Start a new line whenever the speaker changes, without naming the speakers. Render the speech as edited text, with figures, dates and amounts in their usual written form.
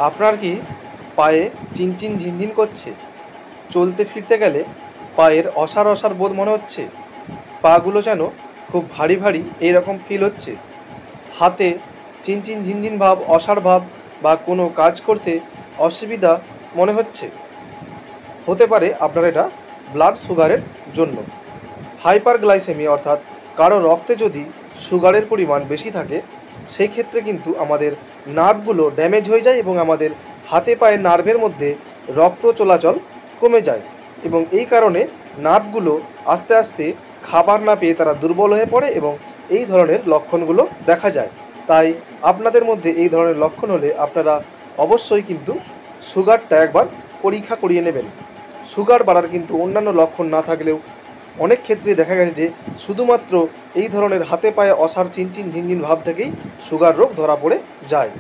আপনার কি পায়ে চিনচিন ঝিনঝিন করছে? চলতে ফিরতে গেলে পায়ের অসাড় অসাড় বোধ মনে হচ্ছে? পাগুলো যেন খুব ভারী ভারী এইরকম ফিল হচ্ছে? হাতে চিনচিন ঝিনঝিন ভাব, অসাড় ভাব বা কোনো কাজ করতে অসুবিধা মনে হচ্ছে? হতে পারে আপনার এটা ব্লাড সুগারের জন্য। হাইপারগ্লাইসেমিয়া অর্থাৎ কারো রক্তে যদি সুগারের পরিমাণ বেশি থাকে, সেই ক্ষেত্রে কিন্তু আমাদের নার্ভগুলো ড্যামেজ হয়ে যায় এবং আমাদের হাতে পায়ে নার্ভের মধ্যে রক্ত চলাচল কমে যায় এবং এই কারণে নার্ভগুলো আস্তে আস্তে খাবার না পেয়ে তারা দুর্বল হয়ে পড়ে এবং এই ধরনের লক্ষণগুলো দেখা যায়। তাই আপনাদের মধ্যে এই ধরনের লক্ষণ হলে আপনারা অবশ্যই কিন্তু সুগারটা একবার পরীক্ষা করিয়ে নেবেন। সুগার বাড়ার কিন্তু অন্যান্য লক্ষণ না থাকলেও অনেক ক্ষেত্রে দেখা গেছে যে শুধুমাত্র এই ধরনের হাতে পায়ে অসাড় চিনচিন ঝিনঝিন ভাব থেকেই সুগার রোগ ধরা পড়ে যায়।